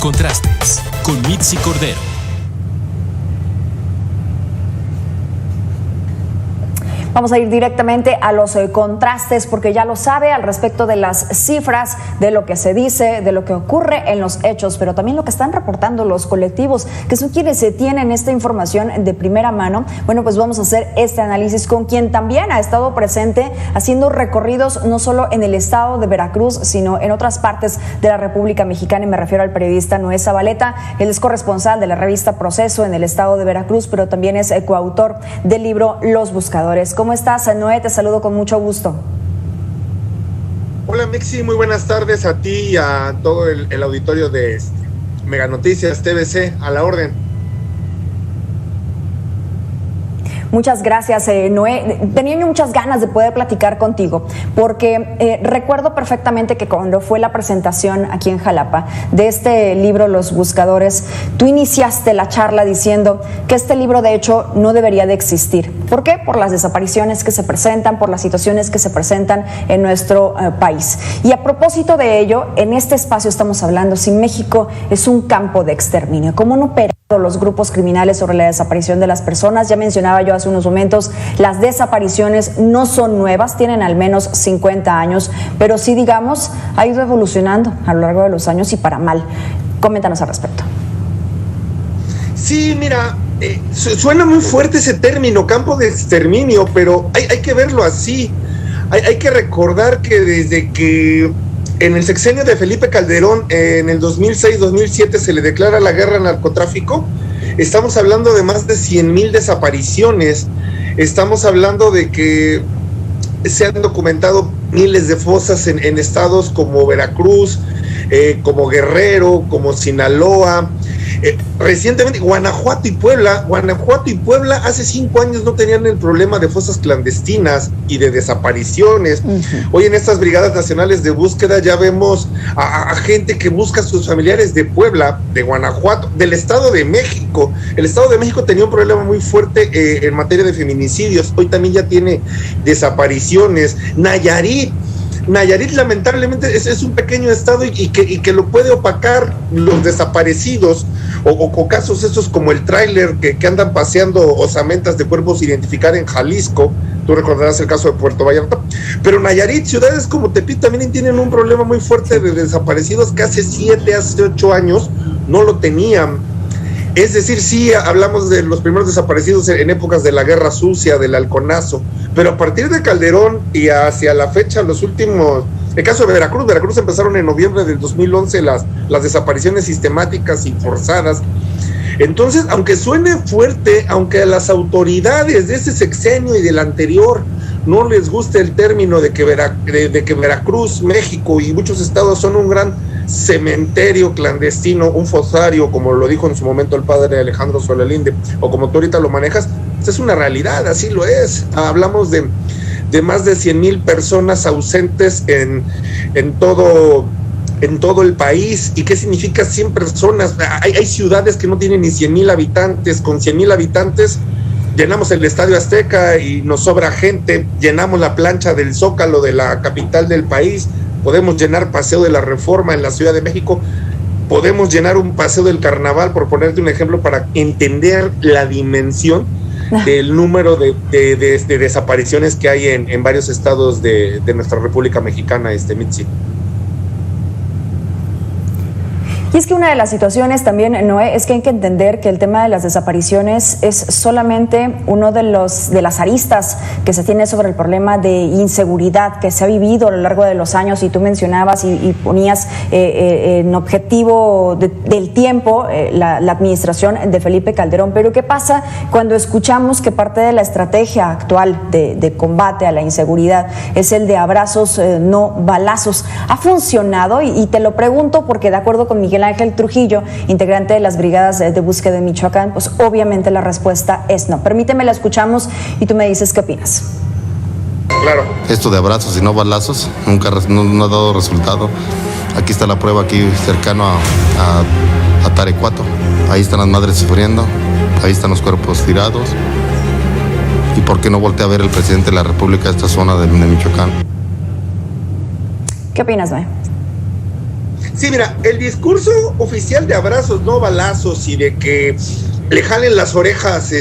Contrastes con Mitzi Cordero. Vamos a ir directamente a los contrastes, porque ya lo sabe al respecto de las cifras, de lo que se dice, de lo que ocurre en los hechos, pero también lo que están reportando los colectivos, que son quienes se tienen esta información de primera mano. Bueno, pues vamos a hacer este análisis con quien también ha estado presente haciendo recorridos no solo en el estado de Veracruz, sino en otras partes de la República Mexicana, y me refiero al periodista Noé Zabaleta. Él es corresponsal de la revista Proceso en el estado de Veracruz, pero también es coautor del libro Los Buscadores. ¿Cómo estás, Noé? Te saludo con mucho gusto. Hola, Mixi, muy buenas tardes a ti y a todo el auditorio de Mega Noticias TVC, a la orden. Muchas gracias, Noé. Tenía muchas ganas de poder platicar contigo, porque recuerdo perfectamente que cuando fue la presentación aquí en Jalapa de este libro, Los Buscadores, tú iniciaste la charla diciendo que este libro de hecho no debería de existir. ¿Por qué? Por las desapariciones que se presentan, por las situaciones que se presentan en nuestro país. Y a propósito de ello, en este espacio estamos hablando si México es un campo de exterminio, cómo no opera los grupos criminales sobre la desaparición de las personas. Ya mencionaba yo hace unos momentos, las desapariciones no son nuevas, tienen al menos 50 años, pero sí, digamos, ha ido evolucionando a lo largo de los años y para mal. Coméntanos al respecto. Sí, mira, suena muy fuerte ese término, campo de exterminio, pero hay que verlo así. Hay que recordar que desde que en el sexenio de Felipe Calderón, en el 2006-2007, se le declara la guerra al narcotráfico. Estamos hablando de más de 100,000 desapariciones. Estamos hablando de que se han documentado miles de fosas en estados como Veracruz, como Guerrero, como Sinaloa. Recientemente, Guanajuato y Puebla hace 5 años no tenían el problema de fosas clandestinas y de desapariciones. Hoy en estas brigadas nacionales de búsqueda ya vemos a gente que busca a sus familiares de Puebla, de Guanajuato, del Estado de México. El Estado de México tenía un problema muy fuerte en materia de feminicidios, hoy también ya tiene desapariciones. Nayarit lamentablemente es un pequeño estado y que lo puede opacar los desaparecidos o casos esos como el tráiler que andan paseando osamentas de cuerpos sin identificar en Jalisco. Tú recordarás el caso de Puerto Vallarta, pero Nayarit, ciudades como Tepito también tienen un problema muy fuerte de desaparecidos que hace 8 años no lo tenían. Es decir, sí, hablamos de los primeros desaparecidos en épocas de la Guerra Sucia, del Halconazo, pero a partir de Calderón y hacia la fecha, los últimos, el caso de Veracruz empezaron en noviembre del 2011 las desapariciones sistemáticas y forzadas. Entonces, aunque suene fuerte, aunque a las autoridades de ese sexenio y del anterior no les guste el término de que Veracruz, México y muchos estados son un gran cementerio clandestino, un fosario, como lo dijo en su momento el padre Alejandro Solalinde, o como tú ahorita lo manejas, es una realidad, así lo es. Hablamos de más de 100,000 personas ausentes en todo el país. ¿Y qué significa 100 personas? Hay ciudades que no tienen ni 100,000 habitantes. Con 100,000 habitantes llenamos el Estadio Azteca y nos sobra gente, llenamos la plancha del Zócalo de la capital del país, podemos llenar Paseo de la Reforma en la Ciudad de México, podemos llenar un Paseo del Carnaval, por ponerte un ejemplo, para entender la dimensión del número de desapariciones que hay en varios estados de nuestra República Mexicana, Mitzi. Y es que una de las situaciones también, Noé, es que hay que entender que el tema de las desapariciones es solamente uno de las aristas que se tiene sobre el problema de inseguridad que se ha vivido a lo largo de los años, y tú mencionabas y ponías en objetivo del tiempo la administración de Felipe Calderón. Pero ¿qué pasa cuando escuchamos que parte de la estrategia actual de combate a la inseguridad es el de abrazos, no balazos? ¿Ha funcionado? Y te lo pregunto porque, de acuerdo con Miguel Ángel Trujillo, integrante de las brigadas de búsqueda de Michoacán, pues obviamente la respuesta es no. Permíteme, la escuchamos y tú me dices qué opinas. Claro. Esto de abrazos y no balazos nunca no ha dado resultado. Aquí está la prueba, aquí cercano a Tarecuato. Ahí están las madres sufriendo, ahí están los cuerpos tirados. ¿Y por qué no voltea a ver el presidente de la República esta zona de Michoacán? ¿Qué opinas, Noé? Sí, mira, el discurso oficial de abrazos, no balazos, y de que le jalen las orejas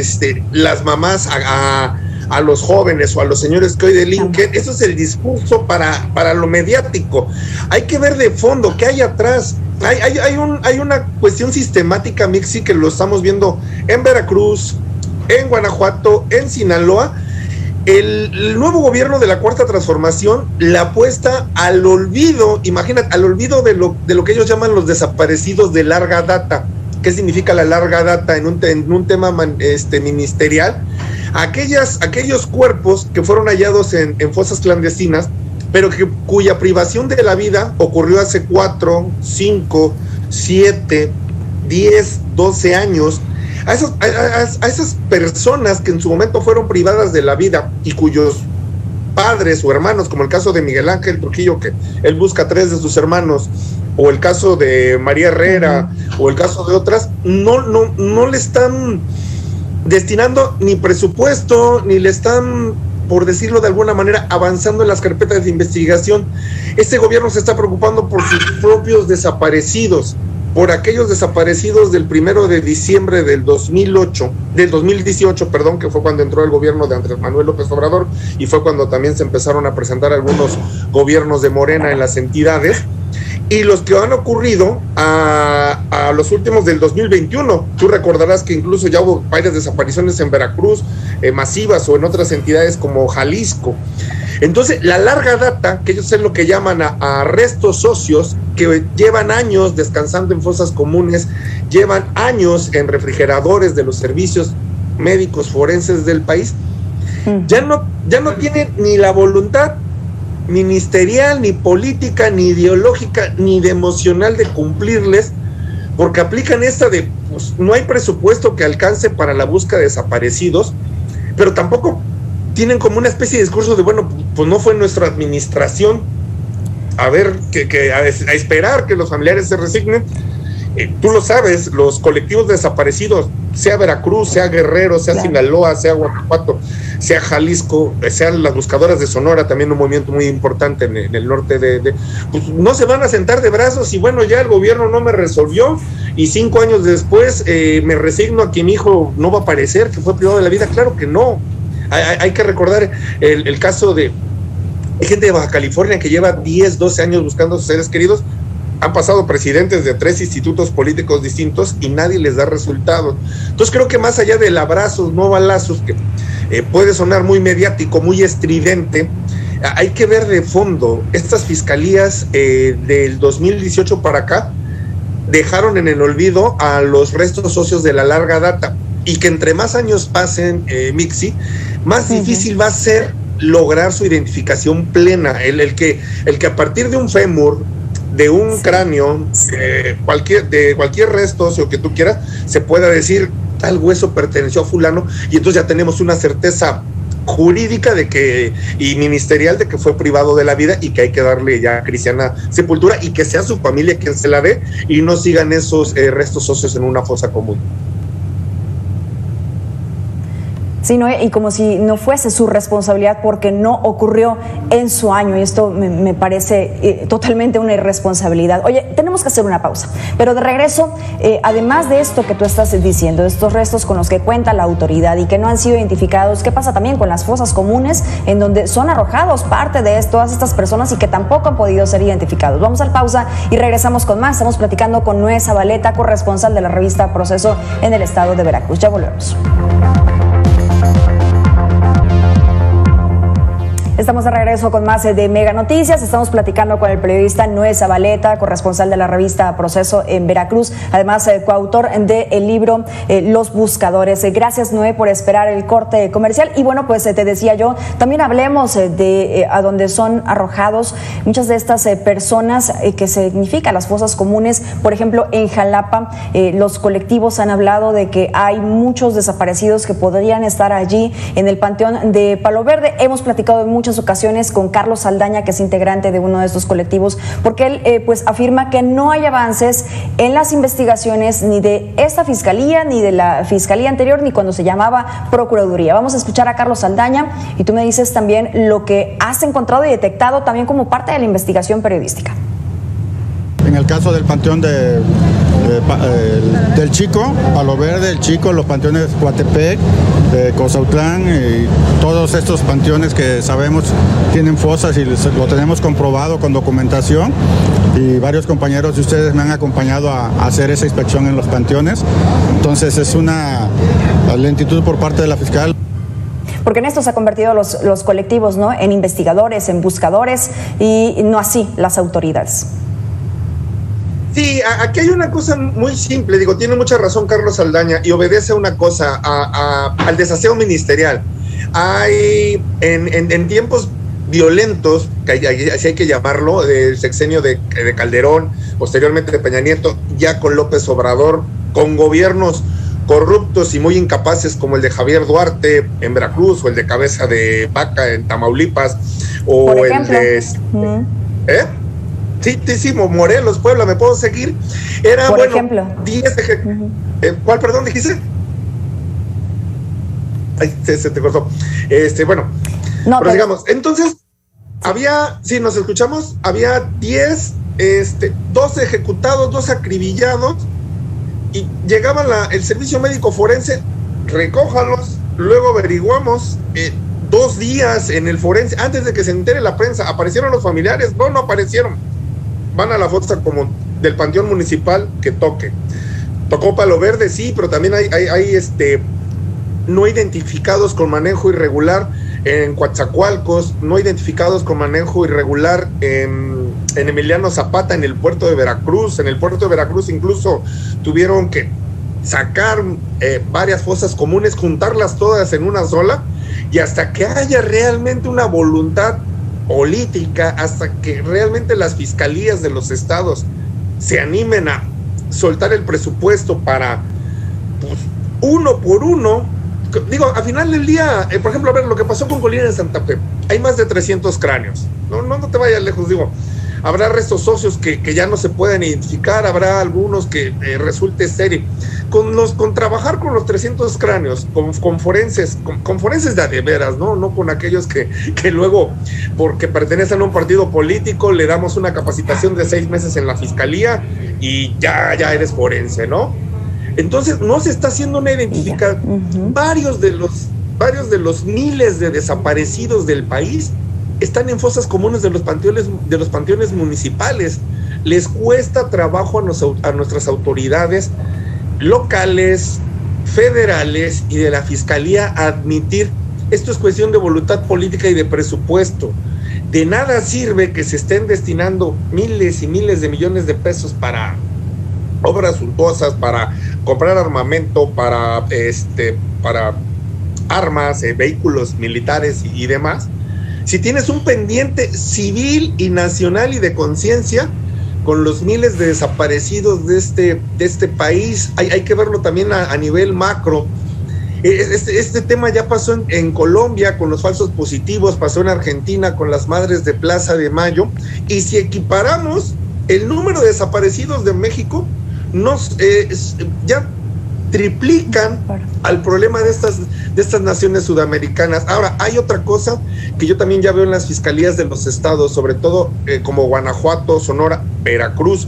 las mamás a los jóvenes o a los señores que hoy delinquen, eso es el discurso para lo mediático. Hay que ver de fondo qué hay atrás. Hay una cuestión sistemática, Mixi, que lo estamos viendo en Veracruz, en Guanajuato, en Sinaloa. El nuevo gobierno de la Cuarta Transformación la apuesta al olvido, imagínate, al olvido de lo que ellos llaman los desaparecidos de larga data. ¿Qué significa la larga data en un tema ministerial? Aquellos cuerpos que fueron hallados en fosas clandestinas, pero cuya privación de la vida ocurrió hace 4, 5, 7, 10, 12 años. A esas personas que en su momento fueron privadas de la vida y cuyos padres o hermanos, como el caso de Miguel Ángel Trujillo, que él busca 3 de sus hermanos, o el caso de María Herrera, o el caso de otras, no le están destinando ni presupuesto, ni le están, por decirlo de alguna manera, avanzando en las carpetas de investigación. Este gobierno se está preocupando por sus propios desaparecidos, por aquellos desaparecidos del 1 de diciembre del 2018, que fue cuando entró el gobierno de Andrés Manuel López Obrador, y fue cuando también se empezaron a presentar algunos gobiernos de Morena en las entidades, y los que han ocurrido a los últimos del 2021. Tú recordarás que incluso ya hubo varias desapariciones en Veracruz, masivas, o en otras entidades como Jalisco. Entonces, la larga data, que ellos es lo que llaman a restos óseos, que llevan años descansando en fosas comunes, llevan años en refrigeradores de los servicios médicos forenses del país, ya no tienen ni la voluntad ministerial, ni política, ni ideológica, ni de emocional de cumplirles, porque aplican esta de, pues, no hay presupuesto que alcance para la búsqueda de desaparecidos, pero tampoco tienen como una especie de discurso de, bueno, pues no fue nuestra administración, a ver, a esperar que los familiares se resignen. Tú lo sabes, los colectivos desaparecidos, sea Veracruz, sea Guerrero, sea Sinaloa, sea Guanajuato, sea Jalisco, sean las buscadoras de Sonora, también un movimiento muy importante en el norte pues no se van a sentar de brazos y bueno, ya el gobierno no me resolvió y 5 años después me resigno a que mi hijo no va a aparecer, que fue privado de la vida. Claro que no. Hay que recordar el caso de gente de Baja California que lleva 10, 12 años buscando a sus seres queridos. Han pasado presidentes de 3 institutos políticos distintos y nadie les da resultados. Entonces creo que más allá del abrazos, no balazos, que puede sonar muy mediático, muy estridente, hay que ver de fondo. Estas fiscalías del 2018 para acá dejaron en el olvido a los restos óseos de la larga data, y que entre más años pasen, Mixi, más difícil va a ser lograr su identificación plena. El que a partir de un fémur, de un cráneo, de cualquier resto óseo que tú quieras, se pueda decir tal hueso perteneció a fulano, y entonces ya tenemos una certeza jurídica y ministerial de que fue privado de la vida y que hay que darle ya cristiana sepultura, y que sea su familia quien se la dé y no sigan esos restos óseos en una fosa común. Sí, ¿no? Y como si no fuese su responsabilidad porque no ocurrió en su año, y esto me parece totalmente una irresponsabilidad. Oye, tenemos que hacer una pausa, pero de regreso, además de esto que tú estás diciendo, de estos restos con los que cuenta la autoridad y que no han sido identificados, ¿qué pasa también con las fosas comunes en donde son arrojados parte de todas estas personas y que tampoco han podido ser identificados? Vamos a la pausa y regresamos con más. Estamos platicando con Noé Zabaleta, corresponsal de la revista Proceso en el estado de Veracruz. Ya volvemos. Estamos de regreso con más de Mega Noticias. Estamos platicando con el periodista Noé Zabaleta, corresponsal de la revista Proceso en Veracruz, además coautor del libro Los Buscadores. Gracias, Noé, por esperar el corte comercial. Y bueno, pues te decía yo, también hablemos de a dónde son arrojados muchas de estas personas que significan las fosas comunes. Por ejemplo, en Jalapa, los colectivos han hablado de que hay muchos desaparecidos que podrían estar allí en el Panteón de Palo Verde. Hemos platicado en muchas ocasiones con Carlos Saldaña, que es integrante de uno de estos colectivos, porque él pues afirma que no hay avances en las investigaciones ni de esta fiscalía, ni de la fiscalía anterior, ni cuando se llamaba Procuraduría. Vamos a escuchar a Carlos Saldaña y tú me dices también lo que has encontrado y detectado también como parte de la investigación periodística. En el caso del panteón del Chico, Palo Verde, el Chico, los panteones Coatepec, Cozautlán y todos estos panteones que sabemos tienen fosas y lo tenemos comprobado con documentación, y varios compañeros de ustedes me han acompañado a hacer esa inspección en los panteones. Entonces es una lentitud por parte de la fiscal. Porque en esto se han convertido los colectivos, ¿no?, en investigadores, en buscadores, y no así las autoridades. Sí, aquí hay una cosa muy simple, digo, tiene mucha razón Carlos Saldaña, y obedece a una cosa, al desaseo ministerial. Hay, en tiempos violentos, que así hay que llamarlo, del sexenio de Calderón, posteriormente de Peña Nieto, ya con López Obrador, con gobiernos corruptos y muy incapaces como el de Javier Duarte en Veracruz, o el de Cabeza de Vaca en Tamaulipas, o el de... Sí, Morelos, Puebla, ¿me puedo seguir? Era, por bueno, ejemplo. 10 ¿cuál, perdón, dijiste? Ay, se te cortó. Bueno, no, pero digamos, entonces, había, sí, nos escuchamos, había 10, 12 ejecutados, 2 acribillados, y llegaba el servicio médico forense, recójalos, luego averiguamos, 2 días en el forense, antes de que se entere la prensa. ¿Aparecieron los familiares? No aparecieron. Van a la fosa como del panteón municipal que tocó Palo Verde, sí, pero también hay no identificados con manejo irregular en Coatzacoalcos, no identificados con manejo irregular en Emiliano Zapata, en el puerto de Veracruz. En el puerto de Veracruz incluso tuvieron que sacar varias fosas comunes, juntarlas todas en una sola, y hasta que haya realmente una voluntad política, hasta que realmente las fiscalías de los estados se animen a soltar el presupuesto para, pues, uno por uno. Digo, al final del día, por ejemplo, a ver lo que pasó con Colina de Santa Fe, hay más de 300 cráneos, no te vayas lejos, digo, habrá restos óseos que ya no se pueden identificar, habrá algunos que resulte estéril. Con trabajar con los 300 cráneos, con forenses de veras, no con aquellos que luego, porque pertenecen a un partido político, le damos una capacitación de 6 meses en la fiscalía y ya eres forense, ¿no? Entonces no se está haciendo una identificación. Varios de los miles de desaparecidos del país están en fosas comunes de los panteones municipales. Les cuesta trabajo a nuestras autoridades locales, federales y de la fiscalía admitir esto. Es cuestión de voluntad política y de presupuesto. De nada sirve que se estén destinando miles y miles de millones de pesos para obras suntuosas, para comprar armamento, para armas, vehículos militares y demás, si tienes un pendiente civil y nacional y de conciencia con los miles de desaparecidos de este país. Hay que verlo también a nivel macro. Este tema ya pasó en Colombia con los falsos positivos, pasó en Argentina con las madres de Plaza de Mayo, y si equiparamos el número de desaparecidos de México, ya triplican al problema de estas naciones sudamericanas. Ahora, hay otra cosa que yo también ya veo en las fiscalías de los estados, sobre todo como Guanajuato, Sonora, Veracruz.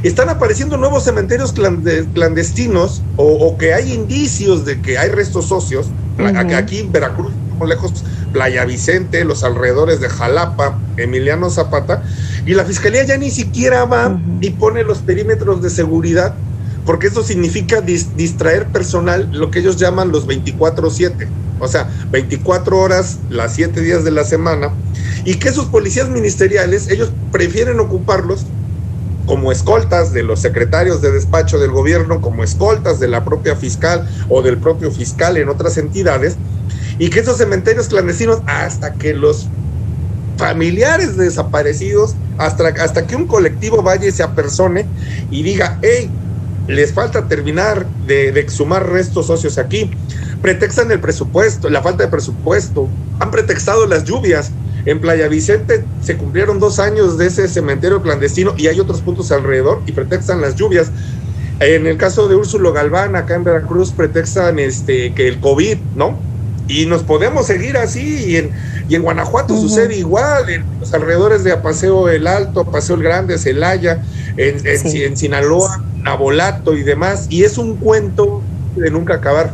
Están apareciendo nuevos cementerios clandestinos, o que hay indicios de que hay restos óseos. Aquí en Veracruz, muy lejos, Playa Vicente, los alrededores de Jalapa, Emiliano Zapata, y la fiscalía ya ni siquiera va y pone los perímetros de seguridad, porque eso significa distraer personal, lo que ellos llaman los 24/7, o sea, 24 horas, las 7 días de la semana, y que esos policías ministeriales, ellos prefieren ocuparlos como escoltas de los secretarios de despacho del gobierno, como escoltas de la propia fiscal o del propio fiscal en otras entidades, y que esos cementerios clandestinos, hasta que los familiares de desaparecidos, hasta que un colectivo vaya y se apersone y diga, hey, les falta terminar de exhumar restos óseos aquí, pretextan el presupuesto, la falta de presupuesto, han pretextado las lluvias. En Playa Vicente se cumplieron 2 años de ese cementerio clandestino y hay otros puntos alrededor y pretextan las lluvias. En el caso de Úrsulo Galván, acá en Veracruz, pretextan que el COVID, ¿no? Y nos podemos seguir así, y en Guanajuato sucede igual, en los alrededores de Paseo el Alto, Paseo el Grande, Celaya, en Sinaloa, Nabolato y demás, y es un cuento de nunca acabar.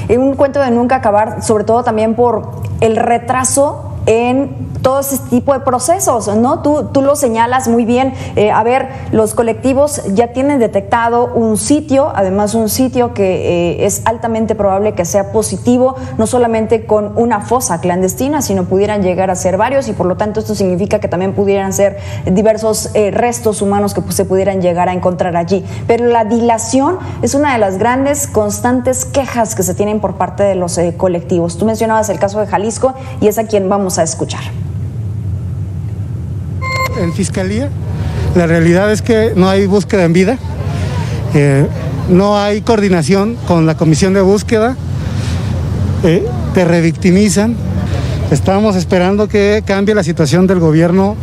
Sí. Un cuento de nunca acabar, sobre todo también por el retraso en todo ese tipo de procesos, ¿no? Tú lo señalas muy bien. A ver, los colectivos ya tienen detectado un sitio, además un sitio que es altamente probable que sea positivo, no solamente con una fosa clandestina, sino pudieran llegar a ser varios, y por lo tanto esto significa que también pudieran ser diversos restos humanos que se pudieran llegar a encontrar allí. Pero la dilación es una de las grandes constantes quejas que se tienen por parte de los colectivos. Tú mencionabas el caso de Jalisco y es a quien vamos a escuchar. En Fiscalía, la realidad es que no hay búsqueda en vida, no hay coordinación con la comisión de búsqueda, te revictimizan. Estamos esperando que cambie la situación del gobierno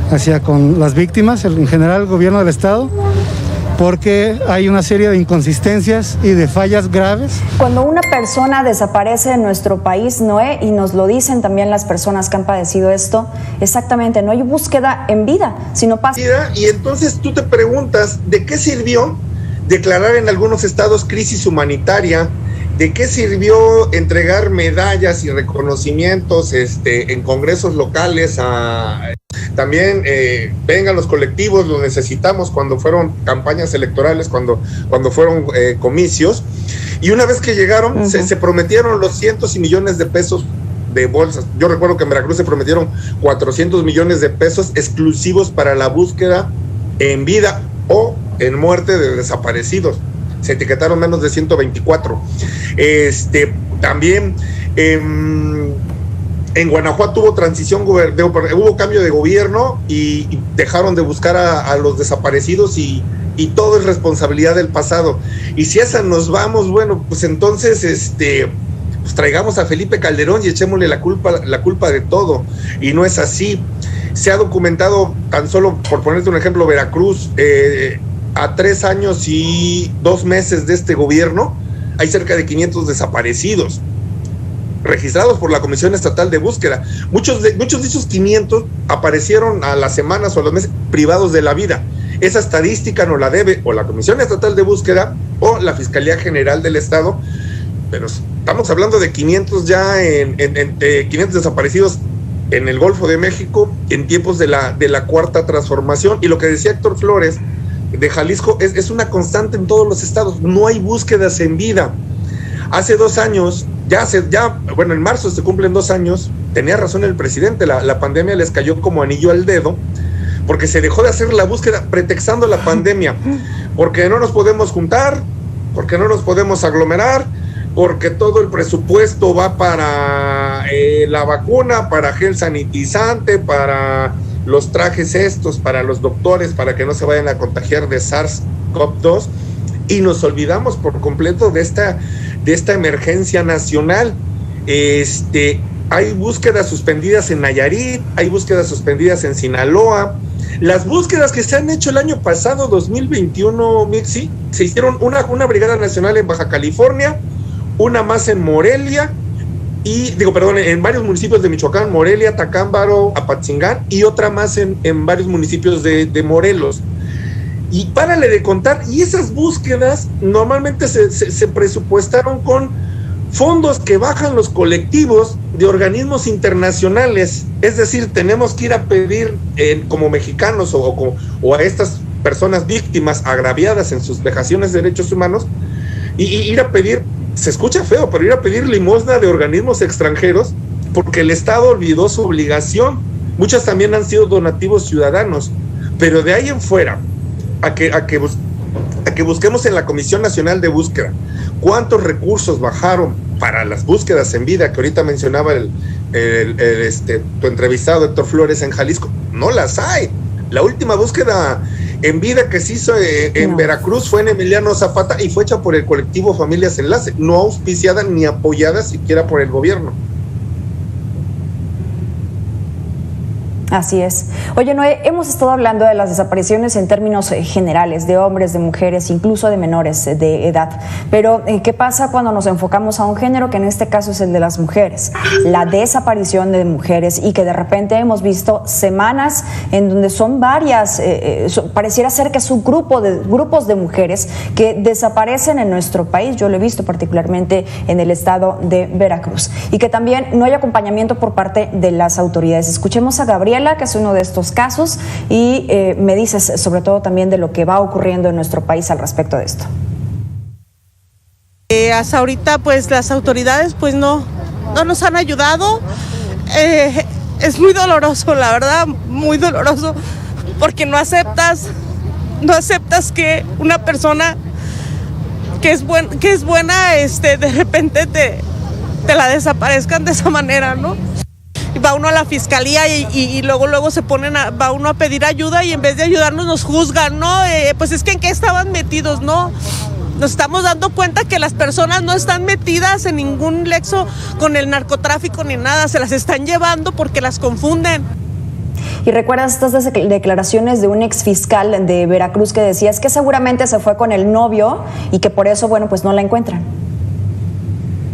hacia con las víctimas, en general el gobierno del estado, porque hay una serie de inconsistencias y de fallas graves. Cuando una persona desaparece en nuestro país, Noé, y nos lo dicen también las personas que han padecido esto, exactamente, no hay búsqueda en vida, sino pasa. Y entonces tú te preguntas, ¿de qué sirvió declarar en algunos estados crisis humanitaria? ¿De qué sirvió entregar medallas y reconocimientos en congresos locales también vengan los colectivos, los necesitamos cuando fueron campañas electorales, cuando fueron comicios, y una vez que llegaron se prometieron los cientos y millones de pesos de bolsas? Yo recuerdo que en Veracruz se prometieron 400 millones de pesos exclusivos para la búsqueda en vida o en muerte de desaparecidos. Se etiquetaron menos de 124. También en Guanajuato hubo transición, hubo cambio de gobierno y dejaron de buscar a los desaparecidos y todo es responsabilidad del pasado. Y si a esa nos vamos, bueno, pues entonces pues traigamos a Felipe Calderón y echémosle la culpa de todo. Y no es así. Se ha documentado, tan solo por ponerte un ejemplo, Veracruz, a 3 años y 2 meses de este gobierno, hay cerca de 500 desaparecidos registrados por la Comisión Estatal de Búsqueda. Muchos de esos 500 aparecieron a las semanas o a los meses privados de la vida. Esa estadística nos la debe o la Comisión Estatal de Búsqueda o la Fiscalía General del Estado, pero estamos hablando de 500 ya 500 desaparecidos en el Golfo de México en tiempos de la Cuarta Transformación. Y lo que decía Héctor Flores de Jalisco es una constante en todos los estados, no hay búsquedas en vida. Hace 2 años, en marzo se cumplen 2 años, tenía razón el presidente, la pandemia les cayó como anillo al dedo, porque se dejó de hacer la búsqueda pretextando la pandemia, porque no nos podemos juntar, porque no nos podemos aglomerar, porque todo el presupuesto va para la vacuna, para gel sanitizante, para los trajes para los doctores, para que no se vayan a contagiar de SARS-CoV-2, y nos olvidamos por completo de esta emergencia nacional. Hay búsquedas suspendidas en Nayarit, hay búsquedas suspendidas en Sinaloa. Las búsquedas que se han hecho el año pasado, 2021, Mixi, se hicieron una brigada nacional en Baja California, una más en Morelia, en varios municipios de Michoacán, Morelia, Tacámbaro, Apatzingán, y otra más en varios municipios de Morelos. Y párale de contar, y esas búsquedas normalmente se presupuestaron con fondos que bajan los colectivos de organismos internacionales. Es decir, tenemos que ir a pedir como mexicanos o a estas personas víctimas agraviadas en sus vejaciones de derechos humanos, y ir a pedir, se escucha feo, pero ir a pedir limosna de organismos extranjeros porque el Estado olvidó su obligación. Muchas también han sido donativos ciudadanos, pero de ahí en fuera, a que busquemos en la Comisión Nacional de Búsqueda cuántos recursos bajaron para las búsquedas en vida, que ahorita mencionaba tu entrevistado Héctor Flores en Jalisco. No las hay. La última búsqueda en vida que se hizo en Veracruz fue en Emiliano Zapata y fue hecha por el colectivo Familias Enlace, no auspiciada ni apoyada siquiera por el gobierno. Así es. Oye, Noé, hemos estado hablando de las desapariciones en términos generales, de hombres, de mujeres, incluso de menores de edad. Pero, ¿qué pasa cuando nos enfocamos a un género que en este caso es el de las mujeres? La desaparición de mujeres, y que de repente hemos visto semanas en donde son varias, pareciera ser que es un grupos de mujeres que desaparecen en nuestro país. Yo lo he visto particularmente en el estado de Veracruz. Y que también no hay acompañamiento por parte de las autoridades. Escuchemos a Gabriela, que es uno de estos casos, y me dices sobre todo también de lo que va ocurriendo en nuestro país al respecto de esto. Hasta ahorita pues las autoridades pues no nos han ayudado. Es muy doloroso, la verdad, muy doloroso, porque no aceptas que una persona que es buena de repente te la desaparezcan de esa manera, ¿no? Va uno a la fiscalía y luego se va uno a pedir ayuda, y en vez de ayudarnos nos juzgan, ¿no? Pues es que ¿en qué estaban metidos? No, nos estamos dando cuenta que las personas no están metidas en ningún nexo con el narcotráfico ni nada, se las están llevando porque las confunden. Y recuerdas estas declaraciones de un exfiscal de Veracruz que decía es que seguramente se fue con el novio y que por eso, bueno, pues no la encuentran.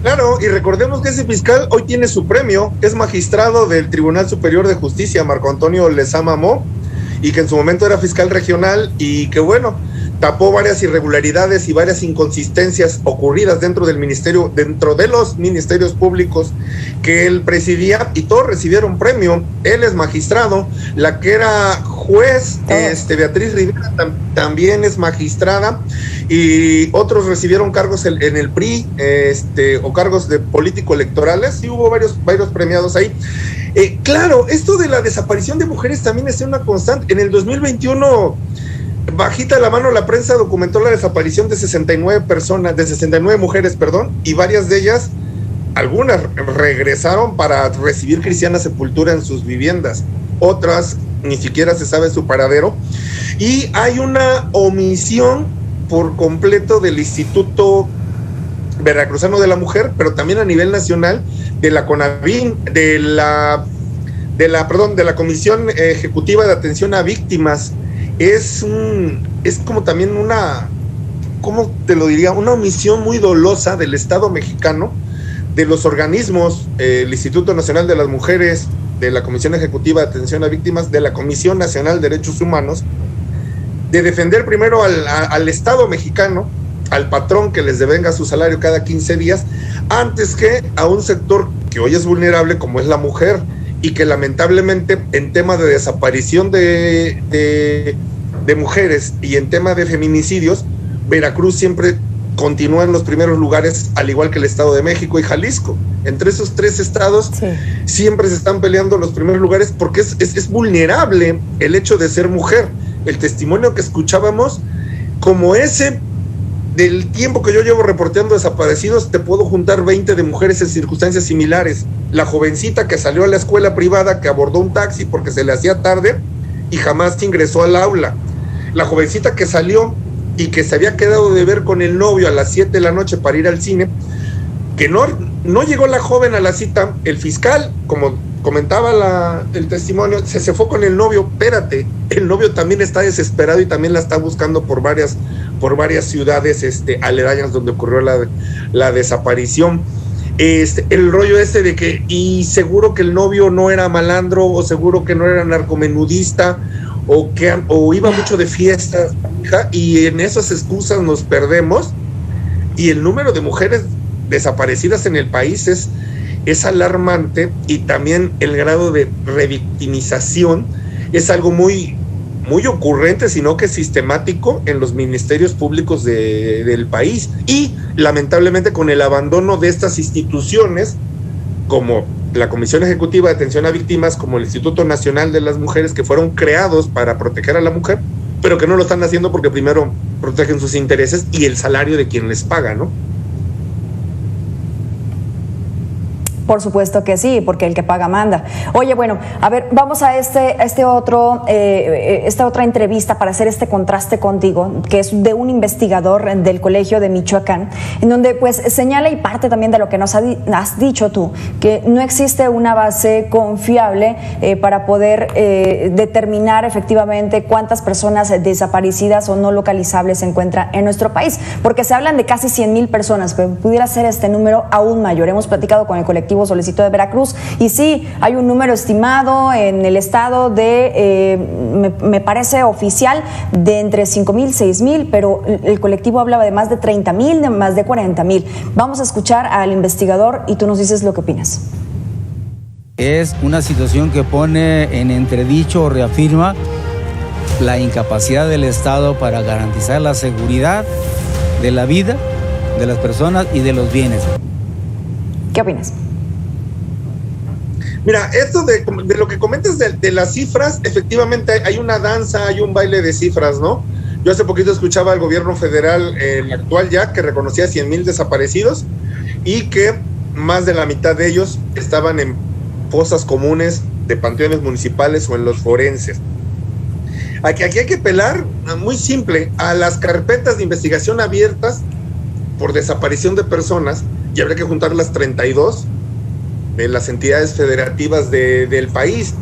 Claro, y recordemos que ese fiscal hoy tiene su premio, es magistrado del Tribunal Superior de Justicia, Marco Antonio Lezama Mo, y que en su momento era fiscal regional, y que bueno, tapó varias irregularidades y varias inconsistencias ocurridas dentro del ministerio, dentro de los ministerios públicos que él presidía, y todos recibieron premio. Él es magistrado, la que era juez, Beatriz Rivera, también es magistrada, y otros recibieron cargos en el PRI, o cargos de político-electorales, y hubo varios premiados ahí. Claro, esto de la desaparición de mujeres también es una constante. En el 2021, bajita la mano, la prensa documentó la desaparición de 69 mujeres, y varias de ellas, algunas regresaron para recibir cristiana sepultura en sus viviendas, otras ni siquiera se sabe su paradero, y hay una omisión por completo del Instituto Veracruzano de la Mujer, pero también a nivel nacional, de la CONAVIN, de la Comisión Ejecutiva de Atención a Víctimas. Es como también una omisión muy dolosa del Estado mexicano, de los organismos, el Instituto Nacional de las Mujeres, de la Comisión Ejecutiva de Atención a Víctimas, de la Comisión Nacional de Derechos Humanos, de defender primero al Estado mexicano, al patrón que les devenga su salario cada 15 días, antes que a un sector que hoy es vulnerable como es la mujer, y que lamentablemente en tema de desaparición de mujeres y en tema de feminicidios, Veracruz siempre continúa en los primeros lugares, al igual que el Estado de México y Jalisco. Entre esos tres estados siempre se están peleando los primeros lugares, porque es vulnerable el hecho de ser mujer. El testimonio que escuchábamos, como ese del tiempo que yo llevo reporteando desaparecidos, te puedo juntar 20 de mujeres en circunstancias similares. La jovencita que salió a la escuela privada, que abordó un taxi porque se le hacía tarde y jamás ingresó al aula. La jovencita que salió y que se había quedado de ver con el novio a las 7 de la noche para ir al cine, que no llegó la joven a la cita. El fiscal, como comentaba el testimonio, se fue con el novio. Espérate, el novio también está desesperado y también la está buscando por varias ciudades aledañas donde ocurrió la desaparición. El rollo de que, y seguro que el novio no era malandro, o seguro que no era narcomenudista, o iba mucho de fiestas, y en esas excusas nos perdemos, y el número de mujeres desaparecidas en el país es alarmante, y también el grado de revictimización es algo muy, muy ocurrente, sino que sistemático en los ministerios públicos del país, y lamentablemente con el abandono de estas instituciones como la Comisión Ejecutiva de Atención a Víctimas, como el Instituto Nacional de las Mujeres, que fueron creados para proteger a la mujer, pero que no lo están haciendo porque primero protegen sus intereses y el salario de quien les paga, ¿no? Por supuesto que sí, porque el que paga manda. Oye, bueno, a ver, vamos a esta otra entrevista para hacer este contraste contigo, que es de un investigador del Colegio de Michoacán, en donde pues señala y parte también de lo que nos has dicho tú, que no existe una base confiable para poder determinar efectivamente cuántas personas desaparecidas o no localizables se encuentran en nuestro país, porque se hablan de casi 100,000 personas, pero pudiera ser este número aún mayor. Hemos platicado con el colectivo Solicito de Veracruz y sí, hay un número estimado en el estado de, me parece oficial, de entre 5,000, 6,000, pero el colectivo hablaba de más de 30,000, de más de 40,000. Vamos a escuchar al investigador y tú nos dices lo que opinas. Es una situación que pone en entredicho o reafirma la incapacidad del Estado para garantizar la seguridad de la vida de las personas y de los bienes. ¿Qué opinas? Mira, esto de lo que comentas de las cifras, efectivamente hay una danza, hay un baile de cifras, ¿no? Yo hace poquito escuchaba al gobierno federal, el actual ya, que reconocía 100,000 desaparecidos y que más de la mitad de ellos estaban en fosas comunes de panteones municipales o en los forenses. Aquí hay que apelar, muy simple, a las carpetas de investigación abiertas por desaparición de personas, y habría que juntar las 32 de las entidades federativas del país.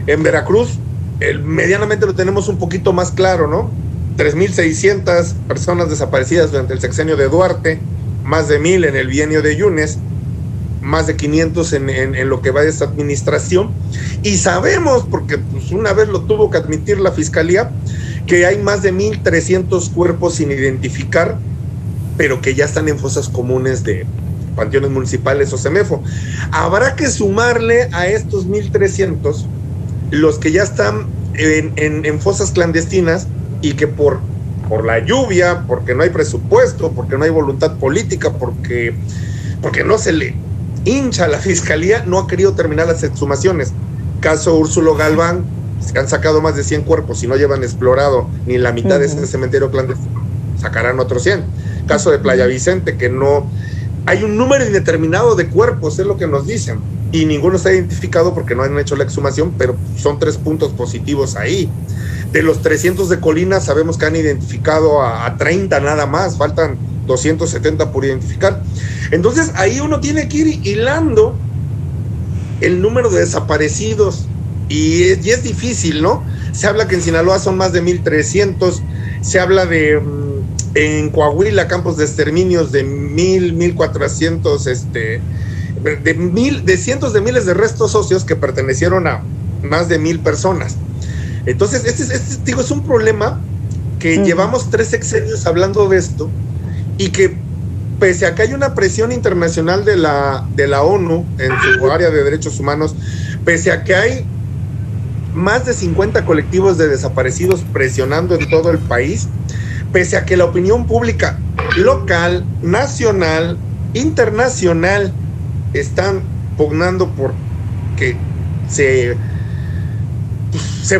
En Veracruz, medianamente lo tenemos un poquito más claro, ¿no? 3,600 personas desaparecidas durante el sexenio de Duarte, más de 1,000 en el bienio de Yunes, más de 500 en lo que va de esta administración, y sabemos, porque pues, una vez lo tuvo que admitir la Fiscalía, que hay más de 1,300 cuerpos sin identificar, pero que ya están en fosas comunes de panteones municipales o CEMEFO. Habrá que sumarle a estos 1,300 los que ya están en fosas clandestinas y que por la lluvia, porque no hay presupuesto, porque no hay voluntad política, porque no se le hincha a la Fiscalía, no ha querido terminar las exhumaciones. Caso Úrsulo Galván, se han sacado más de 100 cuerpos y no llevan explorado ni la mitad de ese cementerio clandestino, sacarán otros 100. Caso de Playa Vicente, que no... Hay un número indeterminado de cuerpos, es lo que nos dicen, y ninguno está identificado porque no han hecho la exhumación, pero son 3 puntos positivos ahí. De los 300 de Colina, sabemos que han identificado a 30 nada más, faltan 270 por identificar. Entonces, ahí uno tiene que ir hilando el número de desaparecidos, y es difícil, ¿no? Se habla que en Sinaloa son más de 1,300, se habla de... En Coahuila, campos de exterminios de 1,000, 1,400, de cientos de miles de restos óseos que pertenecieron a más de 1,000 personas. Entonces, este es un problema que llevamos 3 sexenios hablando de esto, y que pese a que hay una presión internacional de la ONU en su área de derechos humanos, pese a que hay más de 50 colectivos de desaparecidos presionando en todo el país, pese a que la opinión pública local, nacional, internacional están pugnando por que se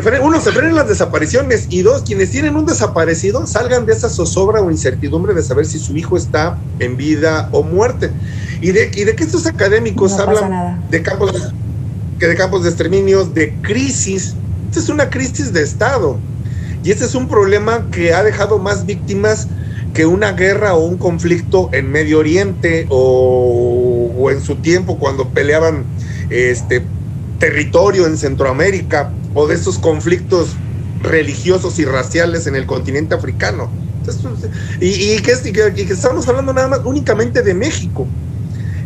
frenen las desapariciones, y 2, quienes tienen un desaparecido salgan de esa zozobra o incertidumbre de saber si su hijo está en vida o muerte, y de que estos académicos no hablan de campos de exterminios, de crisis. Esta es una crisis de Estado. Y este es un problema que ha dejado más víctimas que una guerra o un conflicto en Medio Oriente o en su tiempo cuando peleaban territorio en Centroamérica, o de estos conflictos religiosos y raciales en el continente africano. Entonces, y que estamos hablando nada más únicamente de México.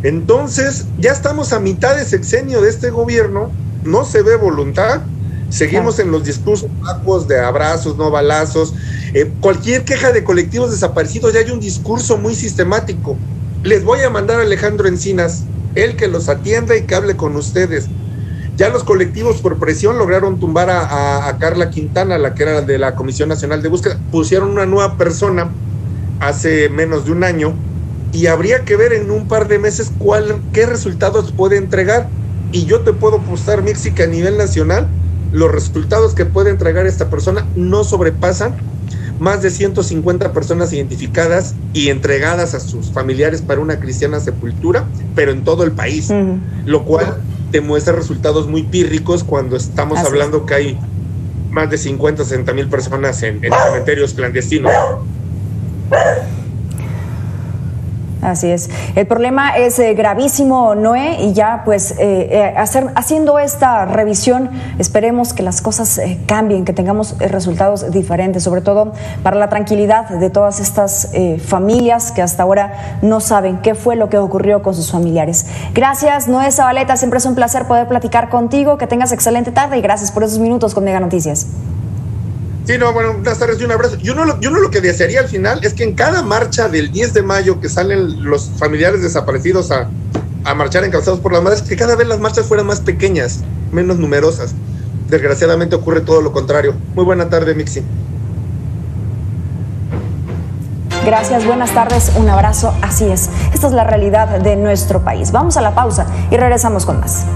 Entonces, ya estamos a mitad de sexenio de este gobierno, no se ve voluntad. Seguimos en los discursos vacuos de abrazos, no balazos. Cualquier queja de colectivos desaparecidos, ya hay un discurso muy sistemático. Les voy a mandar a Alejandro Encinas, él que los atienda y que hable con ustedes. Ya los colectivos por presión lograron tumbar a Carla Quintana, la que era de la Comisión Nacional de Búsqueda. Pusieron una nueva persona hace menos de un año, y habría que ver en un par de meses qué resultados puede entregar. Y yo te puedo apostar, Mixi, que a nivel nacional los resultados que puede entregar esta persona no sobrepasan más de 150 personas identificadas y entregadas a sus familiares para una cristiana sepultura, pero en todo el país, lo cual demuestra resultados muy pírricos cuando estamos hablando que hay más de 50, 60 mil personas en cementerios clandestinos. Así es. El problema es gravísimo, Noé, y ya pues haciendo esta revisión esperemos que las cosas cambien, que tengamos resultados diferentes, sobre todo para la tranquilidad de todas estas familias que hasta ahora no saben qué fue lo que ocurrió con sus familiares. Gracias, Noé Zabaleta, siempre es un placer poder platicar contigo, que tengas excelente tarde y gracias por esos minutos con Mega Noticias. Sí, no, bueno, buenas tardes y un abrazo. Yo no lo que desearía al final es que en cada marcha del 10 de mayo que salen los familiares desaparecidos a marchar encabezados por las madres, que cada vez las marchas fueran más pequeñas, menos numerosas. Desgraciadamente ocurre todo lo contrario. Muy buena tarde, Mixi. Gracias, buenas tardes, un abrazo. Así es, esta es la realidad de nuestro país. Vamos a la pausa y regresamos con más.